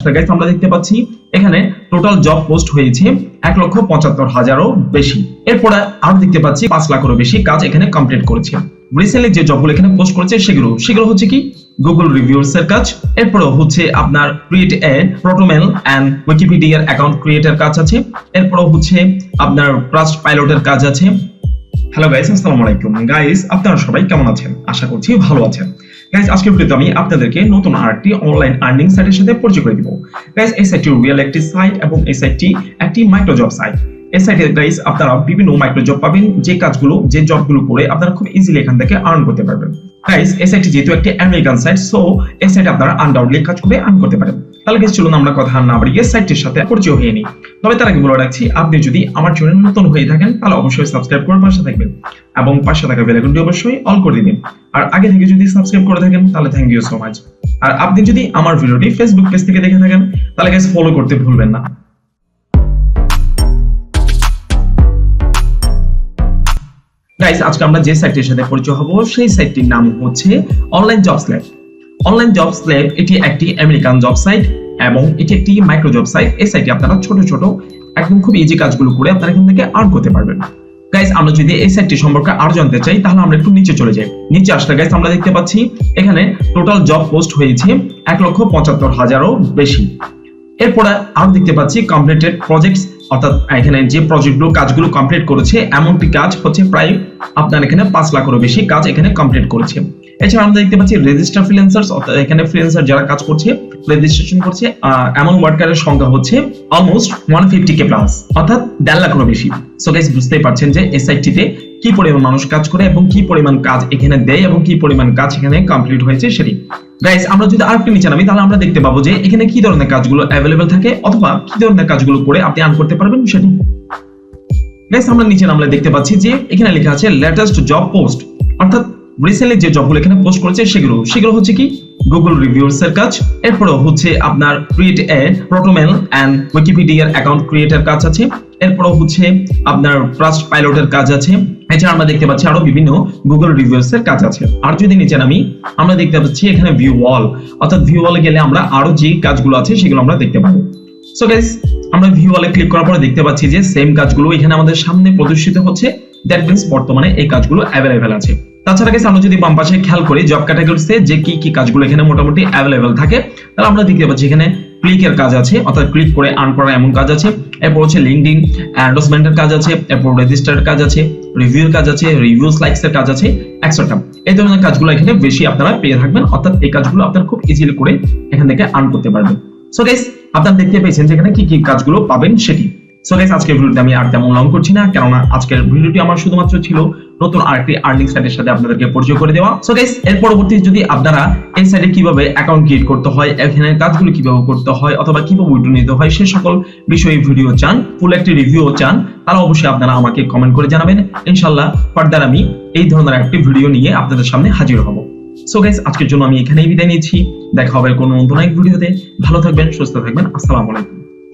Guys আমরা দেখতে পাচ্ছি এখানে টোটাল জব পোস্ট হয়েছে 1,75,000-এরও বেশি। এরপর আরো দেখতে পাচ্ছি 5 লাখেরও বেশি কাজ এখানে কমপ্লিট করেছে। রিসেন্টলি যে জবগুলো এখানে পোস্ট করেছে সেগুলো হচ্ছে কি গুগল রিভিউয়ার্স এর কাজ, এরপর হচ্ছে আপনার ক্রিয়েট এ প্রোটোমেল এন্ড উইকিপিডিয়ার অ্যাকাউন্ট ক্রিয়েটের কাজ আছে, এরপর হচ্ছে আপনার ট্রাস্ট পাইলটের কাজ আছে। হ্যালো গাইস, আসসালামু আলাইকুম গাইস, আপনারা সবাই কেমন আছেন? আশা করছি ভালো আছেন। গাইস আজকের ভিডিওতে আমি আপনাদেরকে নতুন আরেকটি অনলাইন আর্নিং সাইটের সাথে পরিচয় করে দিব। গাইস এই সাইটটি রিয়েল একটি সাইট এবং এই সাইটটি একটি মাইক্রো জব সাইট। এই সাইটে গাইস আপনারা বিভিন্ন মাইক্রো জব পাবেন, যে জবগুলো করে আপনারা খুব ইজিলি এখান থেকে আর্ন করতে পারবেন। গাইস এই সাইটটি যেহেতু একটি আমেরিকান সাইট, সো এই সাইটে আপনারা আনডাউটলি কাজ করে আর্ন করতে পারেন। তাহলে গাইস চলুন আমরা কথা না বাড়িয়ে সাইটটির সাথে পরিচয় হয়ে নিই। তবে তার আগে বলে রাখছি, আপনি যদি আমার চ্যানেলে নতুন হয়ে থাকেন তাহলে অবশ্যই সাবস্ক্রাইব করে পাশে থাকবেন এবং পাশে থাকা বেল আইকনটি অবশ্যই অল করে দিবেন। আর আগে থেকে যদি সাবস্ক্রাইব করে থাকেন তাহলে থ্যাংক ইউ সো মাচ। আর আপনি যদি আমার ভিডিওটি ফেসবুক পেজ থেকে দেখে থাকেন তাহলে গাইস ফলো করতে ভুলবেন না। গাইস আজকে আমরা যে সাইটের সাথে পরিচয় হব সেই সাইটটির নাম হচ্ছে online jobs lab. Online jobs lab এটি একটি আমেরিকান জব সাইট এবং এটি একটি মাইক্রো জব সাইট। এই সাইটে আপনারা ছোট ছোট একদম খুব ইজি কাজগুলো করে আপনারা এখান থেকে আর্ন করতে পারবেন। গাইস আমরা যদি এই সাইটটি সম্পর্কে আরো জানতে চাই তাহলে আমরা একটু নিচে চলে যাই। নিচে আসলে গাইস আমরা দেখতে পাচ্ছি এখানে টোটাল জব পোস্ট হয়েছে 1,75,000-এরও বেশি। এরপর আরো দেখতে পাচ্ছি কমপ্লিটেড প্রজেক্টস, অর্থাৎ এখানে যে প্রজেক্টগুলো কাজগুলো কমপ্লিট করেছে এমনটি কাজ হচ্ছে প্রায় আপনার এখানে 5 লাখেরও বেশি কাজ এখানে কমপ্লিট করেছে। এছাড়া আমরা দেখতে পাচ্ছি রেজিস্টার ফ্রিল্যান্সার্স, অর্থাৎ এখানে ফ্রিল্যান্সার যারা কাজ করছে রেজিস্ট্রেশন করছে এমন ওয়ার্কারের সংখ্যা হচ্ছে অলমোস্ট 150k প্লাস, অর্থাৎ 1.5 লাখেরও বেশি। সো গাইস বুঝতেই পারছেন যে এই সাইটটিতে কি পরিমাণ মানুষ কাজ করে এবং কি পরিমাণ কাজ এখানে দেয় এবং কি পরিমাণ কাজ এখানে কমপ্লিট হয়েছে সেটি। গাইস আমরা যদি আরেকটু নিচে নামি তাহলে আমরা দেখতে পাবো যে এখানে কি ধরনের কাজগুলো অ্যাভেলেবল থাকে অথবা কি ধরনের কাজগুলো করে আপনি আর্ন করতে পারবেন সেটি। গাইস আমরা নিচে নামলে দেখতে পাচ্ছি যে এখানে লেখা আছে লেটেস্ট জব পোস্ট, অর্থাৎ রিসেন্টলি যে জবগুলো এখানে পোস্ট করেছে সেগুলো হচ্ছে কি গুগল রিভিউয়ার্স এর কাজ, এরপর হচ্ছে আপনার ক্রিয়েট এ প্রোটোমেল এন্ড উইকিপিডিয়ার অ্যাকাউন্ট ক্রিয়েটের কাজ আছে, এরপর হচ্ছে আপনার ট্রাস্ট পাইলটের কাজ আছে। এছাড়া আমরা দেখতে পাচ্ছি আরো বিভিন্ন গুগল রিভিউয়ার্স এর কাজ আছে। আর যদি নিচে নামি আমরা দেখতে পাচ্ছি এখানে ভিউ ওয়াল, অর্থাৎ ভিউ ওয়ালে গেলে আমরা আরো যে কাজগুলো আছে সেগুলো আমরা দেখতে পাবো। সো গাইস আমরা ভিউ ওয়ালে ক্লিক করার পরে দেখতে পাচ্ছি যে সেম কাজগুলো এখানে আমাদের সামনে প্রদর্শিত হচ্ছে। দ্যাট মিন্স বর্তমানে এই কাজগুলো অ্যাভেলেবেল আছে। তাছাড়া গাইস আমরা যদি বাম পাশে খেয়াল করি জব ক্যাটাগরিতে যে কি কাজগুলো এখানে মোটামুটি অ্যাভেলেবেল থাকে তাহলে আমরা দেখতে পাচ্ছি এখানে ক্লিকের কাজ আছে, অর্থাৎ ক্লিক করে আর্ন করা এমন কাজ আছে, এরপর হচ্ছে লিঙ্কডইন এন্ডোর্সমেন্টের কাজ আছে, এরপর রেজিস্টারের কাজ আছে, রিভিউর কাজ আছে, রিভিউস লাইকস এর কাজ আছে, এটসেট্রা। এই ধরনের কাজগুলো এখানে বেশি আপনারা পেয়ে থাকবেন, অর্থাৎ এই কাজগুলো আপনারা খুব ইজিলি করে এখান থেকে আর্ন করতে পারবেন। সো গাইস আপনারা দেখতে পেয়েছেন যে এখানে কি কাজগুলো পাবেন সেটি। সো গাইস আজকের ভিডিওতে আমি আর তেমন লং করছি না, কেননা আজকের ভিডিওটি আমার শুধুমাত্র ছিল নতুন আরেকটি আর্নিং সাইটের সাথে আপনাদেরকে পরিচয় করে দেওয়া। সো গাইস এর পরবর্তী যদি আপনারা এই সাইটে কিভাবে অ্যাকাউন্ট ক্রিয়েট করতে হয়, এখানে কাজগুলো কিভাবে করতে হয় অথবা কিভাবে উইথড্র নিতে হয় সে সকল বিষয়ে ভিডিও চান, ফুল একটি রিভিউ চান, তাহলে অবশ্যই আপনারা আমাকে কমেন্ট করে জানাবেন। ইনশাআল্লাহ ফার্দার আমি এই ধরনের একটি ভিডিও নিয়ে আপনাদের সামনে হাজির হব। সো গাইস আজকের জন্য আমি এখানেই বিদায় নিচ্ছি। দেখা হবে কোনো নতুন এক ভিডিওতে। ভালো থাকবেন, সুস্থ থাকবেন। আসসালামু আলাইকুম।